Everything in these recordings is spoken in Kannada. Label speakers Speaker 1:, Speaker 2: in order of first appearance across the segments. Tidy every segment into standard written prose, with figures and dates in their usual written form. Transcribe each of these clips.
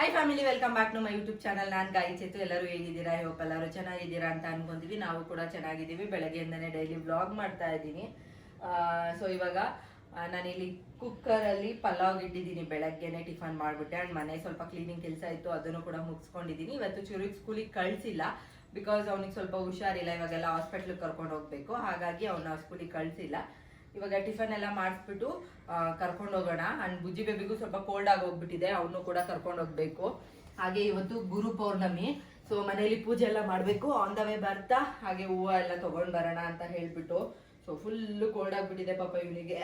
Speaker 1: Hi family, welcome back to my YouTube channel. ನಾನು ಗಾಯಿ ಚೇತು. ಎಲ್ಲರೂ ಹೇಗಿದ್ದೀರಾ? ಹೋಪ್ ಎಲ್ಲರೂ ಚೆನ್ನಾಗಿದ್ದೀರಾ ಅಂತ ಅನ್ಕೊಂತೀವಿ. ನಾವು ಕೂಡ ಚೆನ್ನಾಗಿದ್ದೀವಿ. ಬೆಳಗ್ಗೆಯಿಂದನೇ ಡೈಲಿ ವ್ಲಾಗ್ ಮಾಡ್ತಾ ಇದ್ದೀನಿ. ಸೊ ಇವಾಗ ನಾನಿಲ್ಲಿ ಕುಕ್ಕರಲ್ಲಿ ಪಲಾವ್ ಇಟ್ಟಿದ್ದೀನಿ. ಬೆಳಗ್ಗೆನೆ ಟಿಫನ್ ಮಾಡಿಬಿಟ್ಟೆ. ಆ್ಯಂಡ್ ಮನೆ ಸ್ವಲ್ಪ ಕ್ಲೀನಿಂಗ್ ಕೆಲಸ ಇತ್ತು, ಅದನ್ನು ಕೂಡ ಮುಗಿಸ್ಕೊಂಡಿದ್ದೀನಿ. ಇವತ್ತು ಚಿರುಗೆ ಸ್ಕೂಲಿಗೆ ಕಳಿಸಿಲ್ಲ, ಬಿಕಾಸ್ ಅವನಿಗೆ ಸ್ವಲ್ಪ ಹುಷಾರಿಲ್ಲ. ಇವಾಗೆಲ್ಲ ಹಾಸ್ಪಿಟ್ಲಿಗೆ ಕರ್ಕೊಂಡು ಹೋಗಬೇಕು, ಹಾಗಾಗಿ ಅವನ್ನ ಸ್ಕೂಲಿಗೆ ಕಳಿಸಿಲ್ಲ. ಇವಾಗ ಟಿಫನ್ ಎಲ್ಲ ಮಾಡಿಸ್ಬಿಟ್ಟು ಕರ್ಕೊಂಡು ಹೋಗೋಣ. ಅಂಡ್ ಬುಜ್ಜಿ ಬೇಬಿಗೂ ಸ್ವಲ್ಪ ಕೋಲ್ಡ್ ಆಗಿ ಹೋಗ್ಬಿಟ್ಟಿದೆ, ಅವನು ಕೂಡ ಕರ್ಕೊಂಡು ಹೋಗ್ಬೇಕು. ಹಾಗೆ ಇವತ್ತು ಗುರು ಪೌರ್ಣಮಿ, ಸೊ ಮನೆಯಲ್ಲಿ ಪೂಜೆ ಎಲ್ಲ ಮಾಡಬೇಕು. ಆನ್ ದ ವೇ ಬರ್ತಾ ಹಾಗೆ ಹೂವು ಎಲ್ಲ ತೊಗೊಂಡು ಬರೋಣ ಅಂತ ಹೇಳ್ಬಿಟ್ಟು. ಸೊ ಫುಲ್ಲು ಕೋಲ್ಡ್ ಆಗಿಬಿಟ್ಟಿದೆ ಪಾಪ ಇವನಿಗೆ.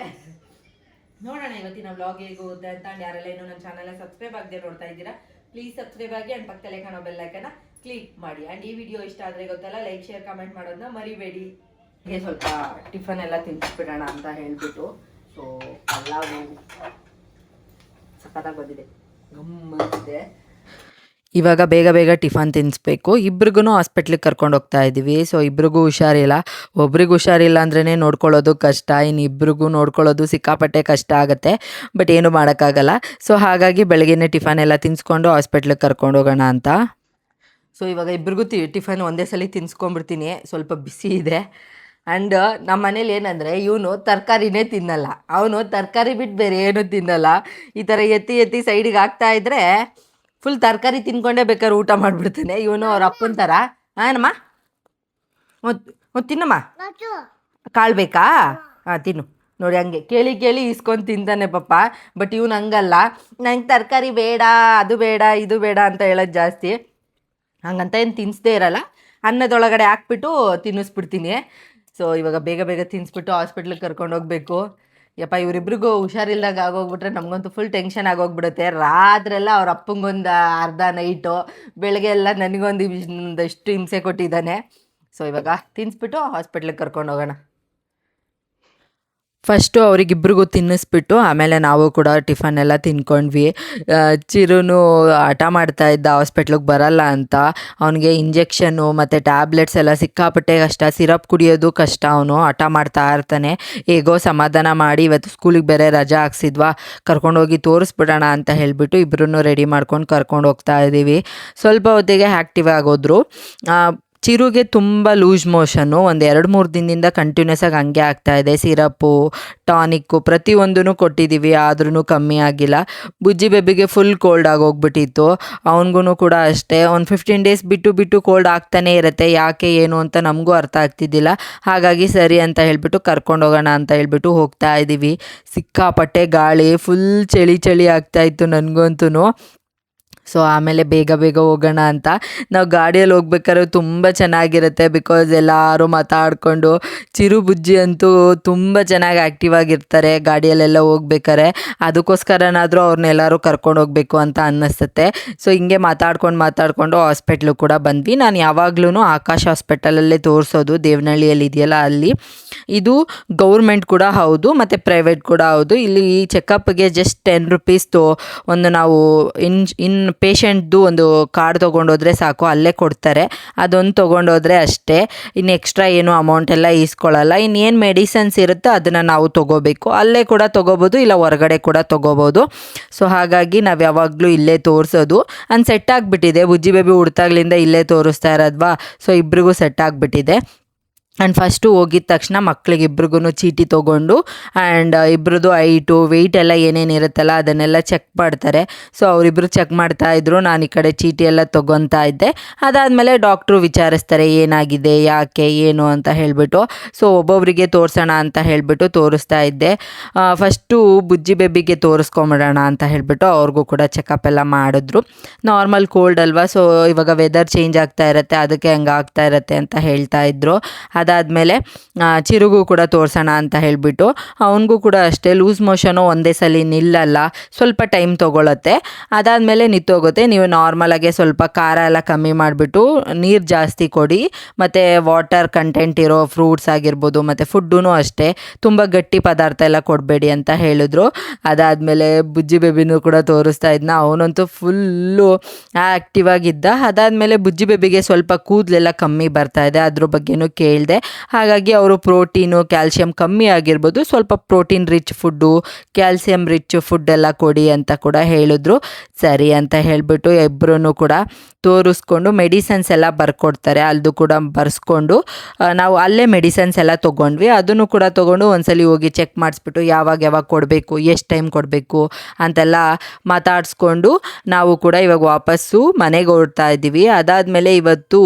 Speaker 1: ನೋಡೋಣ ಇವತ್ತಿನ ವ್ಲಾಗ್ ಹೇಗೆ ಹೋಗುತ್ತೆ ಅಂತ. ಅಂಡ್ ಯಾರೆಲ್ಲ ಇನ್ನೂ ನನ್ನ ಚಾನಲ್ನ ಸಬ್ಸ್ಕ್ರೈಬ್ ಆಗದೆ ನೋಡ್ತಾ ಇದ್ದೀರಾ, ಪ್ಲೀಸ್ ಸಬ್ಸ್ಕ್ರೈಬ್ ಆಗಿ. ಅಂಡ್ ಪಕ್ಕದಲ್ಲೇ ಕಾಣೋ ಬೆಲ್ ಐಕನ್ನ ಕ್ಲಿಕ್ ಮಾಡಿ. ಅಂಡ್ ಈ ವಿಡಿಯೋ ಇಷ್ಟ ಆದರೆ ಗೊತ್ತಲ್ಲ, ಲೈಕ್ ಶೇರ್ ಕಮೆಂಟ್ ಮಾಡೋದನ್ನ ಮರಿಬೇಡಿ. ಹೀಗೆ ಸ್ವಲ್ಪ ಟಿಫನ್ ಎಲ್ಲ ತಿನ್ನಿಸ್ಬಿಡೋಣ ಅಂತ ಹೇಳ್ಬಿಟ್ಟು. ಸೊ ಪಲಾವು ಸಖತ್ತಾಗಿ ಬಂದಿದೆ, ಗಮ್ಮತ್ತಿದೆ. ಇವಾಗ ಬೇಗ ಬೇಗ ಟಿಫನ್ ತಿನ್ನಿಸ್ಬೇಕು. ಇಬ್ರಿಗೂ ಹಾಸ್ಪಿಟ್ಲಿಗೆ ಕರ್ಕೊಂಡು ಹೋಗ್ತಾ ಇದ್ದೀವಿ. ಸೊ ಇಬ್ರಿಗೂ ಹುಷಾರಿಲ್ಲ. ಒಬ್ರಿಗೆ ಹುಷಾರಿಲ್ಲ ಅಂದ್ರೇ ನೋಡ್ಕೊಳ್ಳೋದು ಕಷ್ಟ, ಇನ್ನು ಇಬ್ರಿಗೂ ನೋಡ್ಕೊಳ್ಳೋದು ಸಿಕ್ಕಾಪಟ್ಟೆ ಕಷ್ಟ ಆಗುತ್ತೆ. ಬಟ್ ಏನು ಮಾಡೋಕ್ಕಾಗಲ್ಲ. ಸೊ ಹಾಗಾಗಿ ಬೆಳಗ್ಗೆನೇ ಟಿಫನ್ ಎಲ್ಲ ತಿನ್ನಿಸ್ಕೊಂಡು ಹಾಸ್ಪಿಟ್ಲಿಗೆ ಕರ್ಕೊಂಡು ಹೋಗೋಣ ಅಂತ. ಸೊ ಇವಾಗ ಇಬ್ರಿಗೂ ಟಿಫನ್ ಒಂದೇ ಸಲ ತಿನ್ನಿಸ್ಕೊಂಡ್ಬಿಡ್ತೀನಿ, ಸ್ವಲ್ಪ ಬಿಸಿ ಇದೆ. ಆ್ಯಂಡ್ ನಮ್ಮ ಮನೇಲಿ ಏನಂದರೆ, ಇವನು ತರಕಾರಿನೇ ತಿನ್ನಲ್ಲ. ಅವನು ತರಕಾರಿ ಬಿಟ್ಟು ಬೇರೆ ಏನೂ ತಿನ್ನಲ್ಲ. ಈ ಥರ ಎತ್ತಿ ಎತ್ತಿ ಸೈಡಿಗೆ ಹಾಕ್ತಾಯಿದ್ರೆ ಫುಲ್ ತರಕಾರಿ ತಿನ್ಕೊಂಡೇ ಬೇಕಾದ್ರೆ ಊಟ ಮಾಡಿಬಿಡ್ತಾನೆ. ಇವನು ಅವ್ರ ಅಪ್ಪನ ಥರ. ಏನಮ್ಮ ತಿನ್ನಮ್ಮ, ಕಾಳು ಬೇಕಾ? ಹಾಂ ತಿನ್ನು. ನೋಡಿ ಹಂಗೆ ಕೇಳಿ ಕೇಳಿ ಇಸ್ಕೊಂಡು ತಿಂತಾನೆ ಪಾಪ. ಬಟ್ ಇವನು ಹಂಗಲ್ಲ, ನಂಗೆ ತರಕಾರಿ ಬೇಡ, ಅದು ಬೇಡ, ಇದು ಬೇಡ ಅಂತ ಹೇಳೋದು ಜಾಸ್ತಿ. ಹಂಗಂತ ಏನು ತಿನ್ನಿಸ್ದೇ ಇರಲ್ಲ, ಅನ್ನದೊಳಗಡೆ ಹಾಕ್ಬಿಟ್ಟು ತಿನ್ನಿಸ್ಬಿಡ್ತೀನಿ. ಸೊ ಇವಾಗ ಬೇಗ ಬೇಗ ತಿನ್ನಿಸ್ಬಿಟ್ಟು ಹಾಸ್ಪಿಟ್ಲಿಗೆ ಕರ್ಕೊಂಡು ಹೋಗಬೇಕು. ಯಪ್ಪ ಇವರಿಬ್ರಿಗೂ ಹುಷಾರಿಲ್ದಾಗ ಆಗೋಗ್ಬಿಟ್ರೆ ನಮಗಂತೂ ಫುಲ್ ಟೆನ್ಷನ್ ಆಗೋಗ್ಬಿಡುತ್ತೆ. ರಾತ್ರೆಲ್ಲ ಅವ್ರ ಅಪ್ಪಂಗೊಂದು ಅರ್ಧ ನೈಟು, ಬೆಳಗ್ಗೆ ಎಲ್ಲ ನನಗೊಂದಷ್ಟು ಹಿಂಸೆ ಕೊಟ್ಟಿದ್ದಾನೆ. ಸೊ ಇವಾಗ ತಿನ್ನಿಸ್ಬಿಟ್ಟು ಹಾಸ್ಪಿಟ್ಲಿಗೆ ಕರ್ಕೊಂಡು ಹೋಗೋಣ. ಫಸ್ಟು ಅವರಿಗಿಬ್ರಿಗೂ ತಿನ್ನಿಸ್ಬಿಟ್ಟು ಆಮೇಲೆ ನಾವು ಕೂಡ ಟಿಫನ್ ಎಲ್ಲ ತಿನ್ಕೊಂಡ್ವಿ. ಚಿರುನು ಹಠ ಮಾಡ್ತಾಯಿದ್ದ ಹಾಸ್ಪಿಟ್ಲಿಗೆ ಬರಲ್ಲ ಅಂತ. ಅವನಿಗೆ ಇಂಜೆಕ್ಷನ್ನು ಮತ್ತು ಟ್ಯಾಬ್ಲೆಟ್ಸ್ ಎಲ್ಲ ಸಿಕ್ಕಾಪಟ್ಟೆ ಕಷ್ಟ, ಸಿರಪ್ ಕುಡಿಯೋದು ಕಷ್ಟ. ಅವನು ಹಠ ಮಾಡ್ತಾ ಇರ್ತಾನೆ. ಹೇಗೋ ಸಮಾಧಾನ ಮಾಡಿ ಇವತ್ತು ಸ್ಕೂಲಿಗೆ ಬೇರೆ ರಜಾ ಹಾಕ್ಸಿದ್ವಾ, ಕರ್ಕೊಂಡೋಗಿ ತೋರಿಸ್ಬಿಡೋಣ ಅಂತ ಹೇಳಿಬಿಟ್ಟು ಇಬ್ಬರೂ ರೆಡಿ ಮಾಡ್ಕೊಂಡು ಕರ್ಕೊಂಡು ಹೋಗ್ತಾ ಇದ್ದೀವಿ. ಸ್ವಲ್ಪ ಹೊತ್ತಿಗೆ ಆ್ಯಕ್ಟಿವ್ ಆಗೋದ್ರು. ಚಿರುಗೆ ತುಂಬ ಲೂಸ್ ಮೋಷನ್ನು ಒಂದು 2-3 ದಿನದಿಂದ ಕಂಟಿನ್ಯೂಸ್ ಆಗಿ ಹಂಗೆ ಆಗ್ತಾಯಿದೆ. ಸಿರಪ್ಪು, ಟಾನಿಕ್ಕು ಪ್ರತಿಯೊಂದೂ ಕೊಟ್ಟಿದ್ದೀವಿ, ಆದ್ರೂ ಕಮ್ಮಿ ಆಗಿಲ್ಲ. ಬುಜ್ಜಿ ಬೇಬಿಗೆ ಫುಲ್ ಕೋಲ್ಡ್ ಆಗೋಗ್ಬಿಟ್ಟಿತ್ತು. ಅವನಿಗೂ ಕೂಡ ಅಷ್ಟೇ. ಒಂದು 15 ಡೇಸ್ ಬಿಟ್ಟು ಕೋಲ್ಡ್ ಆಗ್ತಾನೇ ಇರುತ್ತೆ. ಯಾಕೆ ಏನು ಅಂತ ನಮಗೂ ಅರ್ಥ ಆಗ್ತಿದ್ದಿಲ್ಲ. ಹಾಗಾಗಿ ಸರಿ ಅಂತ ಹೇಳ್ಬಿಟ್ಟು ಕರ್ಕೊಂಡು ಹೋಗೋಣ ಅಂತ ಹೇಳ್ಬಿಟ್ಟು ಹೋಗ್ತಾ ಇದ್ದೀವಿ. ಸಿಕ್ಕಾಪಟ್ಟೆ ಗಾಳಿ, ಫುಲ್ ಚಳಿ ಆಗ್ತಾಯಿತ್ತು ನನಗಂತೂ. ಸೊ ಆಮೇಲೆ ಬೇಗ ಹೋಗೋಣ ಅಂತ ನಾವು ಗಾಡಿಯಲ್ಲಿ ಹೋಗ್ಬೇಕಾದ್ರೆ ತುಂಬ ಚೆನ್ನಾಗಿರುತ್ತೆ. ಬಿಕಾಸ್ ಎಲ್ಲರೂ ಮಾತಾಡಿಕೊಂಡು, ಚಿರು ಬುಜ್ಜಿ ಅಂತೂ ತುಂಬ ಚೆನ್ನಾಗಿ ಆ್ಯಕ್ಟಿವ್ ಆಗಿರ್ತಾರೆ ಗಾಡಿಯಲ್ಲೆಲ್ಲ ಹೋಗ್ಬೇಕಾರೆ. ಅದಕ್ಕೋಸ್ಕರನಾದರೂ ಅವ್ರನ್ನೆಲ್ಲರೂ ಕರ್ಕೊಂಡು ಹೋಗಬೇಕು ಅಂತ ಅನ್ನಿಸುತ್ತೆ. ಸೊ ಹಿಂಗೆ ಮಾತಾಡ್ಕೊಂಡು ಹಾಸ್ಪಿಟ್ಲಿಗೆ ಕೂಡ ಬಂದ್ವಿ. ನಾನು ಯಾವಾಗ್ಲೂ ಆಕಾಶ್ ಹಾಸ್ಪಿಟಲಲ್ಲೇ ತೋರಿಸೋದು, ದೇವನಹಳ್ಳಿಯಲ್ಲಿ ಇದೆಯಲ್ಲ ಅಲ್ಲಿ. ಇದು ಗೌರ್ಮೆಂಟ್ ಕೂಡ ಹೌದು ಮತ್ತು ಪ್ರೈವೇಟ್ ಕೂಡ ಹೌದು. ಇಲ್ಲಿ ಈ ಚೆಕಪ್ಗೆ ಜಸ್ಟ್ 10 ರೂಪೀಸ್ದು ಒಂದು ನಾವು ಇನ್ ಪೇಷಂಟ್ದು ಒಂದು ಕಾರ್ಡ್ ತೊಗೊಂಡೋದ್ರೆ ಸಾಕು, ಅಲ್ಲೇ ಕೊಡ್ತಾರೆ. ಅದೊಂದು ತೊಗೊಂಡೋದ್ರೆ ಅಷ್ಟೇ, ಇನ್ನು ಎಕ್ಸ್ಟ್ರಾ ಏನು ಅಮೌಂಟ್ ಎಲ್ಲ ಈಸ್ಕೊಳ್ಳಲ್ಲ. ಇನ್ನೇನು ಮೆಡಿಸನ್ಸ್ ಇರುತ್ತೋ ಅದನ್ನು ನಾವು ತೊಗೋಬೇಕು. ಅಲ್ಲೇ ಕೂಡ ತೊಗೋಬೋದು, ಇಲ್ಲ ಹೊರಗಡೆ ಕೂಡ ತೊಗೋಬೋದು. ಸೊ ಹಾಗಾಗಿ ನಾವು ಯಾವಾಗಲೂ ಇಲ್ಲೇ ತೋರಿಸೋದು. ಸೆಟ್ ಆಗಿಬಿಟ್ಟಿದೆ. ಬುಜ್ಜಿ ಬೇಬಿ ಹುಡ್ತಾಗ್ಲಿಂದ ಇಲ್ಲೇ ತೋರಿಸ್ತಾ ಇರೋದ್ವಾ, ಸೊ ಇಬ್ರಿಗೂ ಸೆಟ್ ಆಗಿಬಿಟ್ಟಿದೆ. ಆ್ಯಂಡ್ ಫಸ್ಟು ಹೋಗಿದ ತಕ್ಷಣ ಮಕ್ಳಿಗೆ ಇಬ್ರಿಗೂ ಚೀಟಿ ತೊಗೊಂಡು ಆ್ಯಂಡ್ ಇಬ್ರದ್ದು ಐಟು ವೆಯ್ಟ್ ಎಲ್ಲ ಏನೇನು ಇರುತ್ತಲ್ಲ ಅದನ್ನೆಲ್ಲ ಚೆಕ್ ಮಾಡ್ತಾರೆ. ಸೊ ಅವರಿಬ್ಬರು ಚೆಕ್ ಮಾಡ್ತಾಯಿದ್ರು, ನಾನು ಈ ಕಡೆ ಚೀಟಿ ಎಲ್ಲ ತೊಗೊತಾ ಇದ್ದೆ. ಅದಾದಮೇಲೆ ಡಾಕ್ಟ್ರು ವಿಚಾರಿಸ್ತಾರೆ ಏನಾಗಿದೆ, ಯಾಕೆ, ಏನು ಅಂತ ಹೇಳಿಬಿಟ್ಟು. ಸೊ ಒಬ್ಬೊಬ್ಬರಿಗೆ ತೋರಿಸೋಣ ಅಂತ ಹೇಳಿಬಿಟ್ಟು ತೋರಿಸ್ತಾ ಇದ್ದೆ. ಫಸ್ಟು ಬುಜ್ಜಿ ಬೇಬಿಗೆ ತೋರಿಸ್ಕೊಂಬಿಡೋಣ ಅಂತ ಹೇಳಿಬಿಟ್ಟು ಅವ್ರಿಗೂ ಕೂಡ ಚೆಕಪ್ ಎಲ್ಲ ಮಾಡಿದ್ರು. ನಾರ್ಮಲ್ ಕೋಲ್ಡ್ ಅಲ್ವಾ, ಸೊ ಇವಾಗ ವೆದರ್ ಚೇಂಜ್ ಆಗ್ತಾ ಇರುತ್ತೆ, ಅದಕ್ಕೆ ಹಂಗೆ ಆಗ್ತಾ ಇರುತ್ತೆ ಅಂತ ಹೇಳ್ತಾ ಇದ್ರು. ಅದಾದಮೇಲೆ ಚಿರುಗೂ ಕೂಡ ತೋರಿಸೋಣ ಅಂತ ಹೇಳಿಬಿಟ್ಟು, ಅವನಿಗೂ ಕೂಡ ಅಷ್ಟೇ ಲೂಸ್ ಮೋಷನು ಒಂದೇ ಸಲ ನಿಲ್ಲಲ್ಲ, ಸ್ವಲ್ಪ ಟೈಮ್ ತೊಗೊಳತ್ತೆ. ಅದಾದಮೇಲೆ ನಿಂತೋಗುತ್ತೆ. ನೀವು ನಾರ್ಮಲಾಗೆ ಸ್ವಲ್ಪ ಖಾರ ಎಲ್ಲ ಕಮ್ಮಿ ಮಾಡಿಬಿಟ್ಟು ನೀರು ಜಾಸ್ತಿ ಕೊಡಿ, ಮತ್ತು ವಾಟರ್ ಕಂಟೆಂಟ್ ಇರೋ ಫ್ರೂಟ್ಸ್ ಆಗಿರ್ಬೋದು, ಮತ್ತು ಫುಡ್ಡೂ ಅಷ್ಟೇ ತುಂಬ ಗಟ್ಟಿ ಪದಾರ್ಥ ಎಲ್ಲ ಕೊಡಬೇಡಿ ಅಂತ ಹೇಳಿದ್ರು. ಅದಾದಮೇಲೆ ಬುಜ್ಜಿ ಬೇಬಿನೂ ಕೂಡ ತೋರಿಸ್ತಾ ಇದ್ನ. ಅವನಂತೂ ಫುಲ್ಲು ಆ್ಯಕ್ಟಿವ್ ಆಗಿದ್ದ. ಅದಾದಮೇಲೆ ಬುಜ್ಜಿ ಬೇಬಿಗೆ ಸ್ವಲ್ಪ ಕೂದಲೆಲ್ಲ ಕಮ್ಮಿ ಬರ್ತಾಯಿದೆ, ಅದ್ರ ಬಗ್ಗೆನೂ ಕೇಳಿದೆ. ಇದೆ. ಹಾಗಾಗಿ ಅವರು ಪ್ರೋಟೀನು ಕ್ಯಾಲ್ಶಿಯಂ ಕಮ್ಮಿ ಆಗಿರ್ಬೋದು, ಸ್ವಲ್ಪ protein rich food, calcium rich food ಎಲ್ಲ ಕೊಡಿ ಅಂತ ಕೂಡ ಹೇಳಿದ್ರು. ಸರಿ ಅಂತ ಹೇಳಿಬಿಟ್ಟು ಇಬ್ಬರೂ ಕೂಡ ತೋರಿಸ್ಕೊಂಡು ಮೆಡಿಸನ್ಸ್ ಎಲ್ಲ ಬರ್ಕೊಡ್ತಾರೆ, ಅದು ಕೂಡ ಬರ್ಸ್ಕೊಂಡು ನಾವು ಅಲ್ಲೇ ಮೆಡಿಸನ್ಸ್ ಎಲ್ಲ ತೊಗೊಂಡ್ವಿ. ಅದನ್ನು ಕೂಡ ತೊಗೊಂಡು ಒಂದ್ಸಲಿ ಹೋಗಿ ಚೆಕ್ ಮಾಡಿಸ್ಬಿಟ್ಟು ಯಾವಾಗ ಕೊಡಬೇಕು, ಎಷ್ಟು ಟೈಮ್ ಕೊಡಬೇಕು ಅಂತೆಲ್ಲ ಮಾತಾಡಿಸ್ಕೊಂಡು ನಾವು ಕೂಡ ಇವಾಗ ವಾಪಸ್ಸು ಮನೆಗೆ ಹೊರಡ್ತಾ ಇದ್ದೀವಿ. ಅದಾದಮೇಲೆ ಇವತ್ತು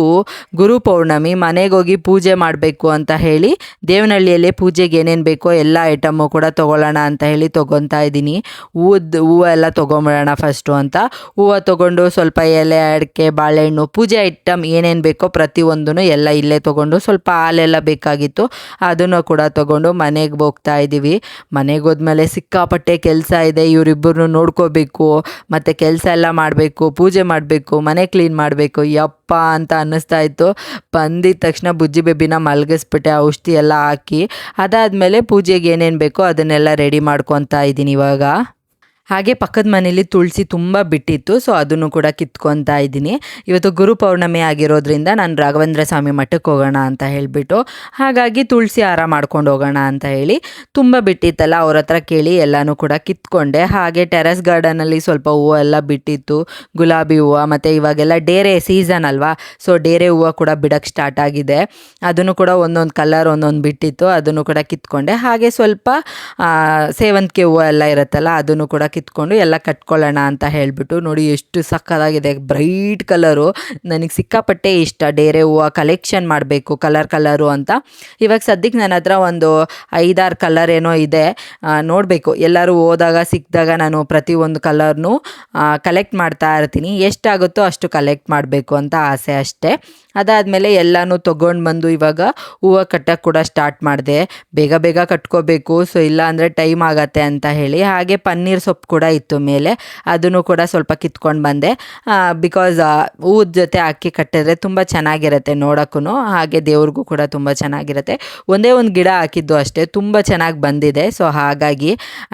Speaker 1: ಗುರು ಪೌರ್ಣಮಿ, ಮನೆಗೆ ಹೋಗಿ ಪೂಜೆ ಮಾಡಬೇಕು ಅಂತ ಹೇಳಿ ದೇವನಹಳ್ಳಿಯಲ್ಲೇ ಪೂಜೆಗೆ ಏನೇನು ಬೇಕೋ ಎಲ್ಲ ಐಟಮು ಕೂಡ ತೊಗೊಳ್ಳೋಣ ಅಂತ ಹೇಳಿ ತೊಗೊತಾ ಇದ್ದೀನಿ. ಹೂವು ಎಲ್ಲ ತೊಗೊಂಬಿಡೋಣ ಫಸ್ಟು ಅಂತ ಹೂವು ತೊಗೊಂಡು ಸ್ವಲ್ಪ ಎಲೆ, ಅಡಿಕೆ, ಬಾಳೆಹಣ್ಣು, ಪೂಜೆ ಐಟಮ್ ಏನೇನು ಬೇಕೋ ಪ್ರತಿಯೊಂದೂ ಎಲ್ಲ ಇಲ್ಲೇ ತೊಗೊಂಡು, ಸ್ವಲ್ಪ ಹಾಲೆಲ್ಲ ಬೇಕಾಗಿತ್ತು ಅದನ್ನು ಕೂಡ ತೊಗೊಂಡು ಮನೆಗೆ ಹೋಗ್ತಾ ಇದ್ದೀವಿ. ಮನೆಗೆ ಹೋದ್ಮೇಲೆ ಸಿಕ್ಕಾಪಟ್ಟೆ ಕೆಲಸ ಇದೆ, ಇವರಿಬ್ಬರನ್ನು ನೋಡ್ಕೋಬೇಕು, ಮತ್ತು ಕೆಲಸ ಎಲ್ಲ ಮಾಡಬೇಕು, ಪೂಜೆ ಮಾಡಬೇಕು, ಮನೆ ಕ್ಲೀನ್ ಮಾಡಬೇಕು. ಯಪ್ಪ ಅಂತ ಅನ್ನಿಸ್ತಾ ಇತ್ತು. ಬಂದಿದ್ದ ತಕ್ಷಣ ಬುಜ್ಜಿ ಬೇಬಿನ ಮಲಗಿಸ್ಬಿಟ್ಟೆ, ಔಷಧಿ ಎಲ್ಲ ಹಾಕಿ. ಅದಾದಮೇಲೆ ಪೂಜೆಗೆ ಏನೇನು ಬೇಕೋ ಅದನ್ನೆಲ್ಲ ರೆಡಿ ಮಾಡ್ಕೊತಾ ಇದ್ದೀನಿ ಇವಾಗ. ಹಾಗೆ ಪಕ್ಕದ ಮನೇಲಿ ತುಳಸಿ ತುಂಬ ಬಿಟ್ಟಿತ್ತು, ಸೊ ಅದನ್ನು ಕೂಡ ಕಿತ್ಕೊತಾ ಇದ್ದೀನಿ. ಇವತ್ತು ಗುರು ಪೌರ್ಣಮಿ ಆಗಿರೋದ್ರಿಂದ ನಾನು ರಾಘವೇಂದ್ರ ಸ್ವಾಮಿ ಮಠಕ್ಕೆ ಹೋಗೋಣ ಅಂತ ಹೇಳಿಬಿಟ್ಟು, ಹಾಗಾಗಿ ತುಳಸಿ ಹಾರ ಮಾಡ್ಕೊಂಡು ಹೋಗೋಣ ಅಂತ ಹೇಳಿ ತುಂಬ ಬಿಟ್ಟಿತ್ತಲ್ಲ ಅವ್ರ ಹತ್ರ ಕೇಳಿ ಎಲ್ಲನೂ ಕೂಡ ಕಿತ್ಕೊಂಡೆ. ಹಾಗೆ ಟೆರೆಸ್ ಗಾರ್ಡನಲ್ಲಿ ಸ್ವಲ್ಪ ಹೂವು ಎಲ್ಲ ಬಿಟ್ಟಿತ್ತು, ಗುಲಾಬಿ ಹೂವು, ಮತ್ತು ಇವಾಗೆಲ್ಲ ಡೇರೆ ಸೀಸನ್ ಅಲ್ವಾ, ಸೊ ಡೇರೆ ಹೂವು ಕೂಡ ಬಿಡೋಕ್ಕೆ ಸ್ಟಾರ್ಟ್ ಆಗಿದೆ. ಅದನ್ನು ಕೂಡ ಒಂದೊಂದು ಕಲರ್ ಒಂದೊಂದು ಬಿಟ್ಟಿತ್ತು, ಅದನ್ನು ಕೂಡ ಕಿತ್ಕೊಂಡೆ. ಹಾಗೆ ಸ್ವಲ್ಪ ಸೇವಂತಿಗೆ ಹೂವು ಎಲ್ಲ ಇರುತ್ತಲ್ಲ ಅದನ್ನು ಕೂಡ ಕಿತ್ಕೊಂಡು ಎಲ್ಲ ಕಟ್ಕೊಳ್ಳೋಣ ಅಂತ ಹೇಳಿಬಿಟ್ಟು, ನೋಡಿ ಎಷ್ಟು ಸಕ್ಕತ್ತಾಗಿದೆ, ಬ್ರೈಟ್ ಕಲರು. ನನಗೆ ಸಿಕ್ಕಾಪಟ್ಟೆ ಇಷ್ಟ ಡೇರೆ ಹೂವು ಕಲೆಕ್ಷನ್ ಮಾಡಬೇಕು ಕಲರು ಅಂತ. ಇವಾಗ ಸದ್ಯಕ್ಕೆ ನನ್ನ ಹತ್ರ ಒಂದು 5-6 ಕಲರ್ ಏನೋ ಇದೆ, ನೋಡಬೇಕು ಎಲ್ಲರೂ ಹೋದಾಗ ಸಿಕ್ಕಿದಾಗ ನಾನು ಪ್ರತಿಯೊಂದು ಕಲರ್ನು ಕಲೆಕ್ಟ್ ಮಾಡ್ತಾ ಇರ್ತೀನಿ. ಎಷ್ಟಾಗುತ್ತೋ ಅಷ್ಟು ಕಲೆಕ್ಟ್ ಮಾಡಬೇಕು ಅಂತ ಆಸೆ ಅಷ್ಟೇ. ಅದಾದಮೇಲೆ ಎಲ್ಲನೂ ತೊಗೊಂಡು ಬಂದು ಇವಾಗ ಹೂವು ಕಟ್ಟೋಕ್ಕೆ ಕೂಡ ಸ್ಟಾರ್ಟ್ ಮಾಡಿದೆ. ಬೇಗ ಕಟ್ಕೋಬೇಕು, ಸೊ ಇಲ್ಲ ಅಂದರೆ ಟೈಮ್ ಆಗತ್ತೆ ಅಂತ ಹೇಳಿ. ಹಾಗೆ ಪನ್ನೀರ್ ಸೊಪ್ಪು ಕೂಡ ಇತ್ತು ಮೇಲೆ, ಅದನ್ನು ಕೂಡ ಸ್ವಲ್ಪ ಕಿತ್ಕೊಂಡು ಬಂದೆ. ಬಿಕಾಸ್ ಹೂದ ಜೊತೆ ಹಾಕಿ ಕಟ್ಟಿದ್ರೆ ತುಂಬ ಚೆನ್ನಾಗಿರುತ್ತೆ ನೋಡೋಕ್ಕೂ, ಹಾಗೆ ದೇವ್ರಿಗೂ ಕೂಡ ತುಂಬ ಚೆನ್ನಾಗಿರುತ್ತೆ. ಒಂದೇ ಒಂದು ಗಿಡ ಹಾಕಿದ್ದು ಅಷ್ಟೇ, ತುಂಬ ಚೆನ್ನಾಗಿ ಬಂದಿದೆ. ಸೊ ಹಾಗಾಗಿ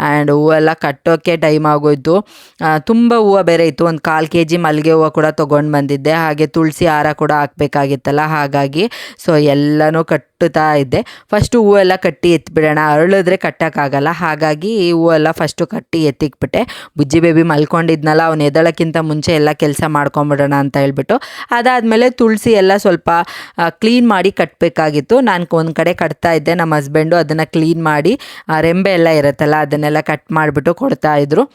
Speaker 1: ಆ್ಯಂಡ್ ಹೂವೆಲ್ಲ ಕಟ್ಟೋಕ್ಕೆ ಟೈಮ್ ಆಗೋಯ್ತು. ತುಂಬ ಹೂವು ಬೇರೆ ಇತ್ತು, ಒಂದು 1/4 kg ಮಲ್ಲಿಗೆ ಹೂವು ಕೂಡ ತೊಗೊಂಡು ಬಂದಿದ್ದೆ. ಹಾಗೆ ತುಳಸಿ ಹಾರ ಕೂಡ ಹಾಕಬೇಕಾಗಿತ್ತಲ್ಲ, ಹಾಗಾಗಿ ಸೊ ಎಲ್ಲನೂ ಕಟ್ಟುತ್ತಾ ಇದ್ದೆ. ಫಸ್ಟು ಹೂವೆಲ್ಲ ಕಟ್ಟಿ ಎತ್ತಿಬಿಡೋಣ, ಅರಳಿದ್ರೆ ಕಟ್ಟೋಕ್ಕಾಗಲ್ಲ, ಹಾಗಾಗಿ ಹೂವೆಲ್ಲ ಫಸ್ಟು ಕಟ್ಟಿ ಎತ್ತಿಕ್ಬಿಟ್ಟೆ. ಬುಜ್ಜಿ ಬೇಬಿ ಮಲ್ಕೊಂಡಿದ್ನಲ್ಲ, ಅವ್ನು ಎದ್ದಳಕ್ಕಿಂತ ಮುಂಚೆ ಎಲ್ಲ ಕೆಲಸ ಮಾಡ್ಕೊಂಬಿಡೋಣ ಅಂತ ಹೇಳ್ಬಿಟ್ಟು. ಅದಾದಮೇಲೆ ತುಳಸಿ ಎಲ್ಲ ಸ್ವಲ್ಪ ಕ್ಲೀನ್ ಮಾಡಿ ಕಟ್ಟಬೇಕಾಗಿತ್ತು. ನಾನು ಒಂದು ಕಡೆ ಕಟ್ತಾ ಇದ್ದೆ, ನಮ್ಮ ಹಸ್ಬೆಂಡು ಅದನ್ನು ಕ್ಲೀನ್ ಮಾಡಿ ರೆಂಬೆ ಎಲ್ಲ ಇರುತ್ತಲ್ಲ ಅದನ್ನೆಲ್ಲ ಕಟ್ ಮಾಡಿಬಿಟ್ಟು ಕೊಡ್ತಾಯಿದ್ರು.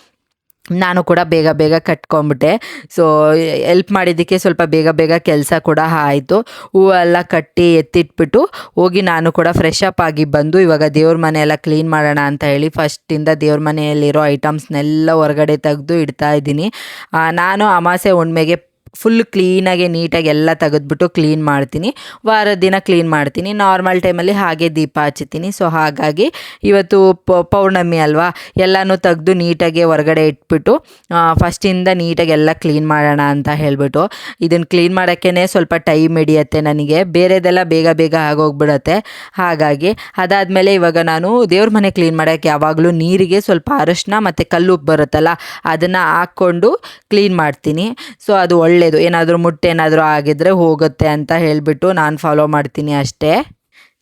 Speaker 1: ನಾನು ಕೂಡ ಬೇಗ ಕಟ್ಕೊಂಬಿಟ್ಟೆ. ಸೊ ಎಲ್ಪ್ ಮಾಡಿದ್ದಕ್ಕೆ ಸ್ವಲ್ಪ ಬೇಗ ಕೆಲಸ ಕೂಡ ಆಯಿತು. ಹೂವೆಲ್ಲ ಕಟ್ಟಿ ಎತ್ತಿಟ್ಬಿಟ್ಟು ಹೋಗಿ ನಾನು ಕೂಡ ಫ್ರೆಶ್ ಅಪ್ ಆಗಿ ಬಂದು ಇವಾಗ ದೇವ್ರ ಮನೆಯೆಲ್ಲ ಕ್ಲೀನ್ ಮಾಡೋಣ ಅಂತ ಹೇಳಿ ಫಸ್ಟಿಂದ ದೇವ್ರ ಮನೆಯಲ್ಲಿರೋ ಐಟಮ್ಸ್ನೆಲ್ಲ ಹೊರಗಡೆ ತೆಗೆದು ಇಡ್ತಾ ಇದ್ದೀನಿ. ನಾನು ಅಮಾಸೆ ಹುಣ್ಣಿಮೆಗೆ ಫುಲ್ ಕ್ಲೀನಾಗಿ ನೀಟಾಗಿ ಎಲ್ಲ ತೆಗೆದ್ಬಿಟ್ಟು ಕ್ಲೀನ್ ಮಾಡ್ತೀನಿ. ವಾರದ ದಿನ ಕ್ಲೀನ್ ಮಾಡ್ತೀನಿ, ನಾರ್ಮಲ್ ಟೈಮಲ್ಲಿ ಹಾಗೆ ದೀಪ ಹಚ್ತೀನಿ. ಸೊ ಹಾಗಾಗಿ ಇವತ್ತು ಪೌರ್ಣಮಿ ಅಲ್ವಾ, ಎಲ್ಲನೂ ತೆಗೆದು ನೀಟಾಗಿ ಹೊರಗಡೆ ಇಟ್ಬಿಟ್ಟು ಫಸ್ಟಿಂದ ನೀಟಾಗಿ ಎಲ್ಲ ಕ್ಲೀನ್ ಮಾಡೋಣ ಅಂತ ಹೇಳಿಬಿಟ್ಟು. ಇದನ್ನು ಕ್ಲೀನ್ ಮಾಡೋಕ್ಕೇ ಸ್ವಲ್ಪ ಟೈಮ್ ಹಿಡಿಯುತ್ತೆ ನನಗೆ, ಬೇರೆದೆಲ್ಲ ಬೇಗ ಆಗೋಗ್ಬಿಡುತ್ತೆ. ಹಾಗಾಗಿ ಅದಾದಮೇಲೆ ಇವಾಗ ನಾನು ದೇವ್ರ ಮನೆ ಕ್ಲೀನ್ ಮಾಡೋಕ್ಕೆ ಯಾವಾಗಲೂ ನೀರಿಗೆ ಸ್ವಲ್ಪ ಅರಶಿನ ಮತ್ತು ಕಲ್ಲುಪ್ಪು ಬರುತ್ತಲ್ಲ ಅದನ್ನು ಹಾಕ್ಕೊಂಡು ಕ್ಲೀನ್ ಮಾಡ್ತೀನಿ. ಸೊ ಅದು ಒಳ್ಳೆಯದು, ಏನಾದರೂ ಮುಟ್ಟೇನಾದರೂ ಆಗಿದ್ರೆ ಹೋಗುತ್ತೆ ಅಂತ ಹೇಳಿಬಿಟ್ಟು ನಾನು ಫಾಲೋ ಮಾಡ್ತೀನಿ ಅಷ್ಟೇ.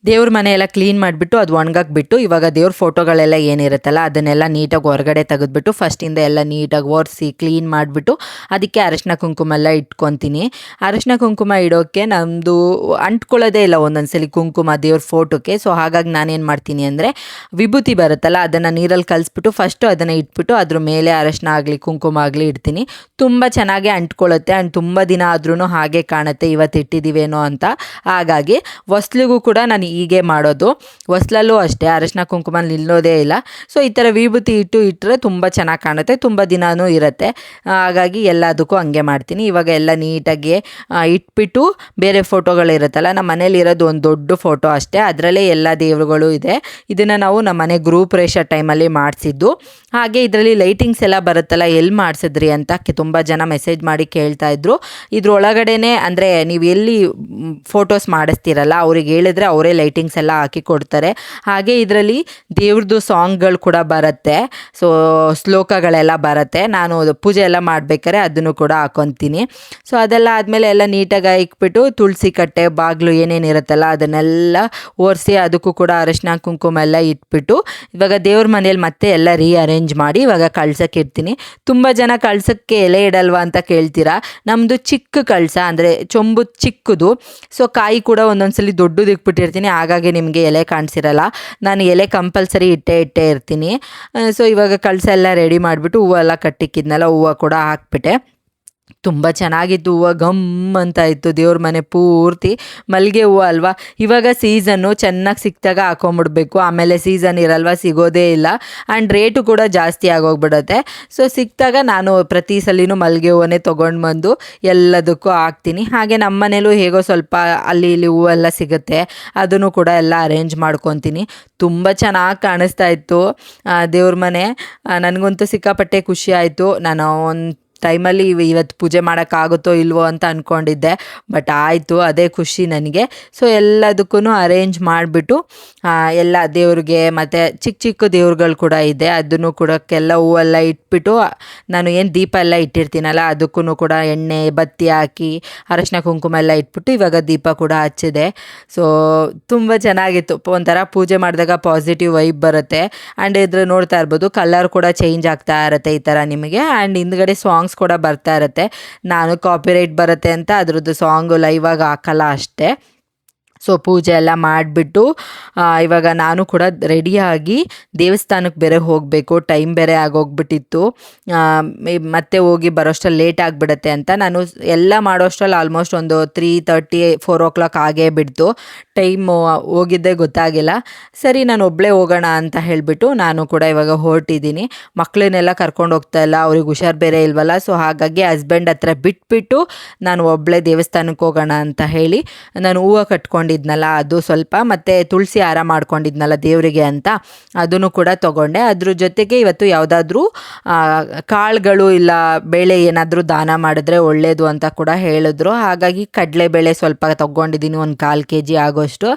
Speaker 1: ದೇವ್ರ ಮನೆಯೆಲ್ಲ ಕ್ಲೀನ್ ಮಾಡಿಬಿಟ್ಟು ಅದು ಒಣಗಾಕ್ಬಿಟ್ಟು ಇವಾಗ ದೇವ್ರ ಫೋಟೋಗಳೆಲ್ಲ ಏನಿರುತ್ತಲ್ಲ ಅದನ್ನೆಲ್ಲ ನೀಟಾಗಿ ಹೊರಗಡೆ ತೆಗೆದ್ಬಿಟ್ಟು ಫಸ್ಟಿಂದ ಎಲ್ಲ ನೀಟಾಗಿ ಒರೆಸಿ ಕ್ಲೀನ್ ಮಾಡಿಬಿಟ್ಟು ಅದಕ್ಕೆ ಅರಶಿನ ಕುಂಕುಮ ಎಲ್ಲ ಇಟ್ಕೊತೀನಿ. ಅರಶಿನ ಕುಂಕುಮ ಇಡೋಕ್ಕೆ ನಮ್ಮದು ಅಂಟ್ಕೊಳ್ಳೋದೇ ಇಲ್ಲ ಒಂದೊಂದ್ಸಲಿ ಕುಂಕುಮ ದೇವ್ರ ಫೋಟೋಕ್ಕೆ. ಸೊ ಹಾಗಾಗಿ ನಾನೇನು ಮಾಡ್ತೀನಿ ಅಂದರೆ ವಿಭೂತಿ ಬರುತ್ತಲ್ಲ ಅದನ್ನು ನೀರಲ್ಲಿ ಕಲಿಸ್ಬಿಟ್ಟು ಫಸ್ಟು ಅದನ್ನು ಇಟ್ಬಿಟ್ಟು ಅದ್ರ ಮೇಲೆ ಅರಶಿನ ಆಗಲಿ ಕುಂಕುಮ ಆಗಲಿ ಇಡ್ತೀನಿ. ತುಂಬ ಚೆನ್ನಾಗಿ ಅಂಟ್ಕೊಳ್ಳುತ್ತೆ ಆ್ಯಂಡ್ ತುಂಬ ದಿನ ಆದ್ರೂ ಹಾಗೆ ಕಾಣುತ್ತೆ ಇವತ್ತು ಇಟ್ಟಿದ್ದೀವೇನೋ ಅಂತ. ಹಾಗಾಗಿ ಹೊಸ್ಲಿಗೂ ಕೂಡ ನಾನು ಹೀಗೆ ಮಾಡೋದು, ಹೊಸ್ಲಲ್ಲೂ ಅಷ್ಟೇ ಅರಶಿನ ಕುಂಕುಮ ನಿಲ್ಲೋದೇ ಇಲ್ಲ. ಸೊ ಈ ಥರ ವಿಭೂತಿ ಇಟ್ಟರೆ ತುಂಬ ಚೆನ್ನಾಗಿ ಕಾಣುತ್ತೆ, ತುಂಬ ದಿನವೂ ಇರುತ್ತೆ. ಹಾಗಾಗಿ ಎಲ್ಲದಕ್ಕೂ ಹಂಗೆ ಮಾಡ್ತೀನಿ. ಇವಾಗ ಎಲ್ಲ ನೀಟಾಗಿ ಇಟ್ಬಿಟ್ಟು ಬೇರೆ ಫೋಟೋಗಳಿರುತ್ತಲ್ಲ, ನಮ್ಮ ಮನೇಲಿ ಇರೋದು ಒಂದು ದೊಡ್ಡ ಫೋಟೋ ಅಷ್ಟೇ, ಅದರಲ್ಲೇ ಎಲ್ಲ ದೇವರುಗಳು ಇದೆ. ಇದನ್ನು ನಾವು ನಮ್ಮ ಮನೆ ಗ್ರೂಪ್ ರೇಷ ಟೈಮಲ್ಲಿ ಮಾಡಿಸಿದ್ದು. ಹಾಗೆ ಇದರಲ್ಲಿ ಲೈಟಿಂಗ್ಸ್ ಎಲ್ಲ ಬರುತ್ತಲ್ಲ ಎಲ್ಲಿ ಮಾಡಿಸಿದ್ರಿ ಅಂತ ತುಂಬ ಜನ ಮೆಸೇಜ್ ಮಾಡಿ ಕೇಳ್ತಾಯಿದ್ರು. ಇದ್ರೊಳಗಡೆನೇ ಅಂದರೆ ನೀವು ಎಲ್ಲಿ ಫೋಟೋಸ್ ಮಾಡಿಸ್ತೀರಲ್ಲ ಅವ್ರಿಗೆ ಹೇಳಿದ್ರೆ ಅವರೇ ಲೈಟಿಂಗ್ಸ್ ಎಲ್ಲ ಹಾಕಿ ಕೊಡ್ತಾರೆ. ಹಾಗೆ ಇದರಲ್ಲಿ ದೇವ್ರದ್ದು ಸಾಂಗ್ಗಳು ಕೂಡ ಬರುತ್ತೆ. ಸೊ ಶ್ಲೋಕಗಳೆಲ್ಲ ಬರುತ್ತೆ. ನಾನು ಪೂಜೆ ಎಲ್ಲ ಮಾಡ್ಬೇಕಾದ್ರೆ ಅದನ್ನು ಕೂಡ ಹಾಕೊತೀನಿ. ಸೊ ಅದೆಲ್ಲ ಆದಮೇಲೆ ಎಲ್ಲ ನೀಟಾಗಿ ಇಕ್ಬಿಟ್ಟು ತುಳಸಿ ಕಟ್ಟೆ ಬಾಗಿಲು ಏನೇನಿರುತ್ತಲ್ಲ ಅದನ್ನೆಲ್ಲ ಒರೆಸಿ ಅದಕ್ಕೂ ಕೂಡ ಅರಿಶಿನ ಕುಂಕುಮ ಎಲ್ಲ ಇಟ್ಬಿಟ್ಟು ಇವಾಗ ದೇವ್ರ ಮನೇಲಿ ಮತ್ತೆ ಎಲ್ಲ ರೀಅರೇಂಜ್ ಮಾಡಿ ಇವಾಗ ಕಳ್ಸಕ್ಕೆ ಇಡ್ತೀನಿ. ತುಂಬ ಜನ ಕಳ್ಸಕ್ಕೆ ಎಲೆ ಇಡಲ್ವಾ ಅಂತ ಕೇಳ್ತೀರಾ. ನಮ್ಮದು ಚಿಕ್ಕ ಕಳಸ ಅಂದರೆ ಚೊಂಬು ಚಿಕ್ಕದು. ಸೊ ಕಾಯಿ ಕೂಡ ಒಂದೊಂದ್ಸಲಿ ದೊಡ್ಡದು ಇಕ್ಬಿಟ್ಟಿರ್ತೀನಿ, ಹಾಗಾಗಿ ನಿಮಗೆ ಎಲೆ ಕಾಣಿಸಿರಲ್ಲ. ನಾನು ಎಲೆ ಕಂಪಲ್ಸರಿ ಇಟ್ಟೇ ಇರ್ತೀನಿ. ಸೊ ಇವಾಗ ಕಳಸ ಎಲ್ಲ ರೆಡಿ ಮಾಡಿಬಿಟ್ಟು ಹೂವೆಲ್ಲ ಕಟ್ಟಿಕ್ಕಿದ್ನೆಲ್ಲ ಹೂವು ಕೂಡ ಹಾಕ್ಬಿಟ್ಟೆ. ತುಂಬ ಚೆನ್ನಾಗಿತ್ತು. ಹೂವು ಗಮ್ ಅಂತ ಇತ್ತು ದೇವ್ರ ಮನೆ ಪೂರ್ತಿ. ಮಲ್ಲಿಗೆ ಹೂವು ಅಲ್ವಾ, ಇವಾಗ ಸೀಸನ್ನು ಚೆನ್ನಾಗಿ ಸಿಕ್ಕಿದಾಗ ಹಾಕೊಂಬಿಡ್ಬೇಕು. ಆಮೇಲೆ ಸೀಸನ್ ಇರಲ್ವ, ಸಿಗೋದೇ ಇಲ್ಲ. ಆ್ಯಂಡ್ ರೇಟು ಕೂಡ ಜಾಸ್ತಿ ಆಗೋಗ್ಬಿಡುತ್ತೆ. ಸೊ ಸಿಕ್ಕಿದಾಗ ನಾನು ಪ್ರತಿ ಸಲಿನೂ ಮಲ್ಲಿಗೆ ಹೂವನ್ನೇ ತೊಗೊಂಡು ಬಂದು ಎಲ್ಲದಕ್ಕೂ ಹಾಕ್ತೀನಿ. ಹಾಗೆ ನಮ್ಮ ಮನೇಲೂ ಹೇಗೋ ಸ್ವಲ್ಪ ಅಲ್ಲಿ ಇಲ್ಲಿ ಹೂವೆಲ್ಲ ಸಿಗುತ್ತೆ, ಅದನ್ನು ಕೂಡ ಎಲ್ಲ ಅರೇಂಜ್ ಮಾಡ್ಕೊತೀನಿ. ತುಂಬ ಚೆನ್ನಾಗಿ ಕಾಣಿಸ್ತಾ ಇತ್ತು ದೇವ್ರ ಮನೆ. ನನಗಂತೂ ಸಿಕ್ಕಾಪಟ್ಟೆ ಖುಷಿ ಆಯಿತು. ನಾನು ಒಂದು ಟೈಮಲ್ಲಿ ಇವತ್ತು ಪೂಜೆ ಮಾಡೋಕ್ಕಾಗುತ್ತೋ ಇಲ್ವೋ ಅಂತ ಅಂದ್ಕೊಂಡಿದ್ದೆ, ಬಟ್ ಆಯಿತು, ಅದೇ ಖುಷಿ ನನಗೆ. ಸೊ ಎಲ್ಲದಕ್ಕೂ ಅರೇಂಜ್ ಮಾಡಿಬಿಟ್ಟು ಎಲ್ಲ ದೇವ್ರಿಗೆ ಮತ್ತು ಚಿಕ್ಕ ಚಿಕ್ಕ ದೇವ್ರುಗಳು ಕೂಡ ಇದೆ, ಅದನ್ನು ಕೂಡ ಹೂವೆಲ್ಲ ಇಟ್ಬಿಟ್ಟು ನಾನು ಏನು ದೀಪ ಎಲ್ಲ ಇಟ್ಟಿರ್ತೀನಲ್ಲ ಅದಕ್ಕೂ ಕೂಡ ಎಣ್ಣೆ ಬತ್ತಿ ಹಾಕಿ ಅರಶಿನ ಕುಂಕುಮ ಎಲ್ಲ ಇಟ್ಬಿಟ್ಟು ಇವಾಗ ದೀಪ ಕೂಡ ಹಚ್ಚಿದೆ. ಸೊ ತುಂಬ ಚೆನ್ನಾಗಿತ್ತು. ಒಂಥರ ಪೂಜೆ ಮಾಡಿದಾಗ ಪಾಸಿಟಿವ್ ವೈಬ್ ಬರುತ್ತೆ. ಆ್ಯಂಡ್ ಇದ್ರ ನೋಡ್ತಾ ಇರ್ಬೋದು ಕಲರ್ ಕೂಡ ಚೇಂಜ್ ಆಗ್ತಾ ಇರುತ್ತೆ ಈ ಥರ ನಿಮಗೆ. ಆ್ಯಂಡ್ ಹಿಂದ್ಗಡೆ ಸಾಂಗ್ಸ್ ಕೂಡ ಬರ್ತಾ ಇರುತ್ತೆ. ನಾನು ಕಾಪಿರೈಟ್ ಬರುತ್ತೆ ಅಂತ ಅದ್ರದ್ದು ಸಾಂಗು ಲೈವಾಗಿ ಹಾಕಲ್ಲ ಅಷ್ಟೇ. ಸೊ ಪೂಜೆ ಎಲ್ಲ ಮಾಡಿಬಿಟ್ಟು ಇವಾಗ ನಾನು ಕೂಡ ರೆಡಿಯಾಗಿ ದೇವಸ್ಥಾನಕ್ಕೆ ಬೇರೆ ಹೋಗಬೇಕು. ಟೈಮ್ ಬೇರೆ ಆಗೋಗ್ಬಿಟ್ಟಿತ್ತು. ಮತ್ತೆ ಹೋಗಿ ಬರೋಷ್ಟರಲ್ಲಿ ಲೇಟ್ ಆಗಿಬಿಡುತ್ತೆ ಅಂತ ನಾನು ಎಲ್ಲ ಮಾಡೋಷ್ಟರಲ್ಲಿ ಆಲ್ಮೋಸ್ಟ್ ಒಂದು 3:30 4 o'clock ಆಗೇ ಬಿಡ್ತು. ಟೈಮು ಹೋಗಿದ್ದೇ ಗೊತ್ತಾಗಿಲ್ಲ. ಸರಿ ನಾನು ಒಬ್ಬಳೇ ಹೋಗೋಣ ಅಂತ ಹೇಳಿಬಿಟ್ಟು ನಾನು ಕೂಡ ಇವಾಗ ಹೊರಟಿದ್ದೀನಿ. ಮಕ್ಕಳನ್ನೆಲ್ಲ ಕರ್ಕೊಂಡು ಹೋಗ್ತಾ ಇಲ್ಲ, ಅವ್ರಿಗೆ ಹುಷಾರು ಬೇರೆ ಇಲ್ವಲ್ಲ. ಸೊ ಹಾಗಾಗಿ ಹಸ್ಬೆಂಡ್ ಹತ್ರ ಬಿಟ್ಬಿಟ್ಟು ನಾನು ಒಬ್ಬಳೇ ದೇವಸ್ಥಾನಕ್ಕೆ ಹೋಗೋಣ ಅಂತ ಹೇಳಿ ನಾನು ಹೂವು ಕಟ್ಕೊಂಡಿದ್ನಲ್ಲ ಅದು ಸ್ವಲ್ಪ, ಮತ್ತು ತುಳಸಿ ಹಾರ ಮಾಡ್ಕೊಂಡಿದ್ನಲ್ಲ ದೇವರಿಗೆ ಅಂತ ಅದನ್ನು ಕೂಡ ತೊಗೊಂಡೆ. ಅದ್ರ ಜೊತೆಗೆ ಇವತ್ತು ಯಾವುದಾದ್ರೂ ಕಾಳುಗಳು ಇಲ್ಲ ಬೇಳೆ ಏನಾದರೂ ದಾನ ಮಾಡಿದ್ರೆ ಒಳ್ಳೆಯದು ಅಂತ ಕೂಡ ಹೇಳಿದ್ರು. ಹಾಗಾಗಿ ಕಡಲೆಬೇಳೆ ಸ್ವಲ್ಪ ತೊಗೊಂಡಿದ್ದೀನಿ, ಒಂದು 1/4 kg ಆಗೋಷ್ಟು.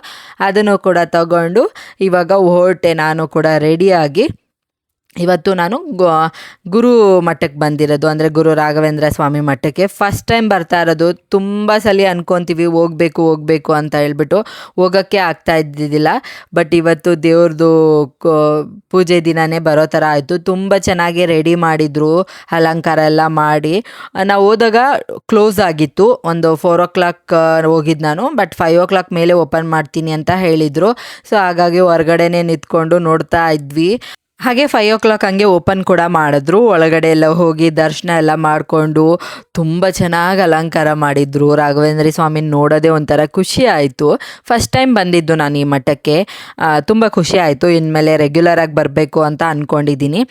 Speaker 1: ಅದನ್ನು ಕೂಡ ತಗೊಂಡು ಇವಾಗ ಹೊರಟೆ ನಾನು ಕೂಡ ರೆಡಿಯಾಗಿ. ಇವತ್ತು ನಾನು ಗುರು ಮಠಕ್ಕೆ ಬಂದಿರೋದು, ಅಂದರೆ ಗುರು ರಾಘವೇಂದ್ರ ಸ್ವಾಮಿ ಮಠಕ್ಕೆ ಫಸ್ಟ್ ಟೈಮ್ ಬರ್ತಾ ಇರೋದು. ತುಂಬ ಸಲ ಅನ್ಕೊತೀವಿ ಹೋಗಬೇಕು ಅಂತ ಹೇಳ್ಬಿಟ್ಟು, ಹೋಗೋಕ್ಕೆ ಆಗ್ತಾ ಇದ್ದಿದ್ದಿಲ್ಲ. ಬಟ್ ಇವತ್ತು ದೇವ್ರದ್ದು ಪೂಜೆ ದಿನವೇ ಬರೋ ಥರ ಆಯಿತು. ತುಂಬ ಚೆನ್ನಾಗಿ ರೆಡಿ ಮಾಡಿದರು, ಅಲಂಕಾರ ಎಲ್ಲ ಮಾಡಿ. ನಾವು ಹೋದಾಗ ಕ್ಲೋಸ್ ಆಗಿತ್ತು, ಒಂದು 4 o'clock ಹೋಗಿದ್ದು ನಾನು. ಬಟ್ 5 o'clock ಮೇಲೆ ಓಪನ್ ಮಾಡ್ತೀನಿ ಅಂತ ಹೇಳಿದರು. ಸೊ ಹಾಗಾಗಿ ಹೊರಗಡೆನೇ ನಿಂತ್ಕೊಂಡು ನೋಡ್ತಾ ಇದ್ವಿ. ಹಾಗೆ 5 o'clock ಹಂಗೆ ಓಪನ್ ಕೂಡ ಮಾಡಿದ್ರು. ಒಳಗಡೆ ಎಲ್ಲ ಹೋಗಿ ದರ್ಶನ ಎಲ್ಲ ಮಾಡಿಕೊಂಡು ತುಂಬ ಚೆನ್ನಾಗಿ ಅಲಂಕಾರ ಮಾಡಿದರು. ರಾಘವೇಂದ್ರ ಸ್ವಾಮಿ ನೋಡೋದೇ ಒಂಥರ ಖುಷಿ ಆಯಿತು. ಫಸ್ಟ್ ಟೈಮ್ ಬಂದಿದ್ದು ನಾನು ಈ ಮಠಕ್ಕೆ, ತುಂಬ ಖುಷಿ ಆಯಿತು. ಇನ್ಮೇಲೆ ರೆಗ್ಯುಲರಾಗಿ ಬರಬೇಕು ಅಂತ ಅಂದ್ಕೊಂಡಿದ್ದೀನಿ.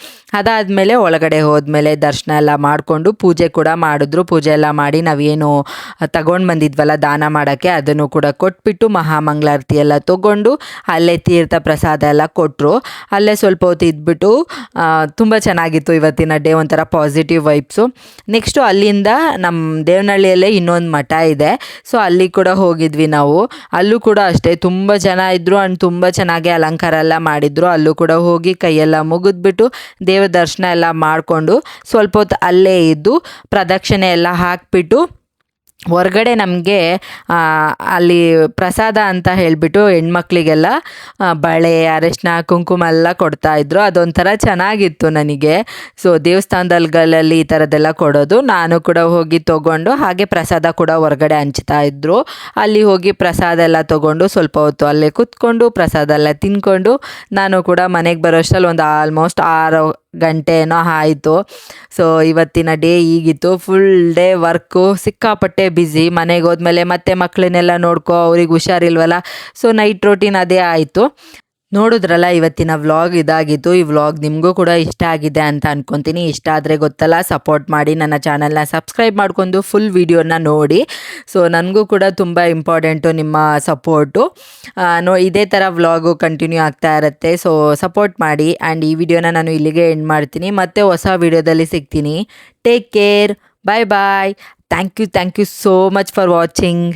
Speaker 1: ಅದಾದಮೇಲೆ ಒಳಗಡೆ ಹೋದ್ಮೇಲೆ ದರ್ಶನ ಎಲ್ಲ ಮಾಡಿಕೊಂಡು ಪೂಜೆ ಕೂಡ ಮಾಡಿದ್ರು. ಪೂಜೆ ಎಲ್ಲ ಮಾಡಿ ನಾವೇನು ತಗೊಂಡು ಬಂದಿದ್ವಲ್ಲ ದಾನ ಮಾಡೋಕ್ಕೆ ಅದನ್ನು ಕೂಡ ಕೊಟ್ಬಿಟ್ಟು ಮಹಾಮಂಗಳಾರತಿ ಎಲ್ಲ ತೊಗೊಂಡು ಅಲ್ಲೇ ತೀರ್ಥ ಪ್ರಸಾದ ಎಲ್ಲ ಕೊಟ್ಟರು. ಅಲ್ಲೇ ಸ್ವಲ್ಪ ಹೊತ್ತು ಇದ್ಬಿಟ್ಟು ತುಂಬ ಚೆನ್ನಾಗಿತ್ತು ಇವತ್ತಿನ ಡೇ, ಒಂಥರ ಪಾಸಿಟಿವ್ ವೈಬ್ಸು. ನೆಕ್ಸ್ಟು ಅಲ್ಲಿಂದ ನಮ್ಮ ದೇವನಹಳ್ಳಿಯಲ್ಲೇ ಇನ್ನೊಂದು ಮಠ ಇದೆ. ಸೊ ಅಲ್ಲಿ ಕೂಡ ಹೋಗಿದ್ವಿ ನಾವು. ಅಲ್ಲೂ ಕೂಡ ಅಷ್ಟೇ ತುಂಬ ಜನ ಇದ್ದರು ಆ್ಯಂಡ್ ತುಂಬ ಚೆನ್ನಾಗಿ ಅಲಂಕಾರ ಎಲ್ಲ ಮಾಡಿದರು. ಅಲ್ಲೂ ಕೂಡ ಹೋಗಿ ಕೈಯೆಲ್ಲ ಮುಗಿದ್ಬಿಟ್ಟು ದೇವ್ರ ದರ್ಶನ ಎಲ್ಲ ಮಾಡಿಕೊಂಡು ಸ್ವಲ್ಪ ಹೊತ್ತು ಅಲ್ಲೇ ಇದ್ದು ಪ್ರದಕ್ಷಿಣೆ ಎಲ್ಲ ಹಾಕಿಬಿಟ್ಟು ಹೊರಗಡೆ ನಮಗೆ ಅಲ್ಲಿ ಪ್ರಸಾದ ಅಂತ ಹೇಳಿಬಿಟ್ಟು ಹೆಣ್ಮಕ್ಳಿಗೆಲ್ಲ ಬಳೆ ಅರಿಶಿನ ಕುಂಕುಮ ಎಲ್ಲ ಕೊಡ್ತಾಯಿದ್ರು. ಅದೊಂಥರ ಚೆನ್ನಾಗಿತ್ತು ನನಗೆ. ಸೊ ದೇವಸ್ಥಾನದಲ್ಲಿ ಈ ಥರದ್ದೆಲ್ಲ ಕೊಡೋದು, ನಾನು ಕೂಡ ಹೋಗಿ ತೊಗೊಂಡು ಹಾಗೆ ಪ್ರಸಾದ ಕೂಡ ಹೊರಗಡೆ ಹಂಚ್ತಾಯಿದ್ರು. ಅಲ್ಲಿ ಹೋಗಿ ಪ್ರಸಾದ ಎಲ್ಲ ತೊಗೊಂಡು ಸ್ವಲ್ಪ ಹೊತ್ತು ಅಲ್ಲೇ ಕೂತ್ಕೊಂಡು ಪ್ರಸಾದ ಎಲ್ಲ ತಿಂದ್ಕೊಂಡು ನಾನು ಕೂಡ ಮನೆಗೆ ಬರೋಷ್ಟರಲ್ಲಿ ಒಂದು ಆಲ್ಮೋಸ್ಟ್ 6 ಗಂಟೆನೋ ಆಯಿತು. ಸೊ ಇವತ್ತಿನ ಡೇ ಹೀಗಿತ್ತು. ಫುಲ್ ಡೇ ವರ್ಕು, ಸಿಕ್ಕಾಪಟ್ಟೆ ಬ್ಯುಸಿ. ಮನೆಗೆ ಹೋದ್ಮೇಲೆ ಮತ್ತೆ ಮಕ್ಕಳನ್ನೆಲ್ಲ ನೋಡ್ಕೊ, ಅವ್ರಿಗೆ ಹುಷಾರಿಲ್ವಲ್ಲ. ಸೊ ನೈಟ್ ರೋಟೀನ್ ಅದೇ ಆಯಿತು. ನೋಡಿದ್ರಲ್ಲ ಇವತ್ತಿನ ವ್ಲಾಗ್ ಇದಾಗಿತ್ತು. ಈ ವ್ಲಾಗ್ ನಿಮಗೂ ಕೂಡ ಇಷ್ಟ ಆಗಿದೆ ಅಂತ ಅಂದ್ಕೊತೀನಿ. ಇಷ್ಟ ಆದರೆ ಗೊತ್ತಲ್ಲ, ಸಪೋರ್ಟ್ ಮಾಡಿ, ನನ್ನ ಚಾನಲ್ನ ಸಬ್ಸ್ಕ್ರೈಬ್ ಮಾಡ್ಕೊಂಡು ಫುಲ್ ವೀಡಿಯೋನ ನೋಡಿ. ಸೊ ನನಗೂ ಕೂಡ ತುಂಬ ಇಂಪಾರ್ಟೆಂಟು ನಿಮ್ಮ ಸಪೋರ್ಟು. ಇದೇ ಥರ ವ್ಲಾಗು ಕಂಟಿನ್ಯೂ ಆಗ್ತಾ ಇರುತ್ತೆ. ಸೊ ಸಪೋರ್ಟ್ ಮಾಡಿ. ಆ್ಯಂಡ್ ಈ ವಿಡಿಯೋನ ನಾನು ಇಲ್ಲಿಗೆ ಎಂಡ್ ಮಾಡ್ತೀನಿ. ಮತ್ತೆ ಹೊಸ ವಿಡಿಯೋದಲ್ಲಿ ಸಿಗ್ತೀನಿ. Take care, bye bye. Thank you so much for watching.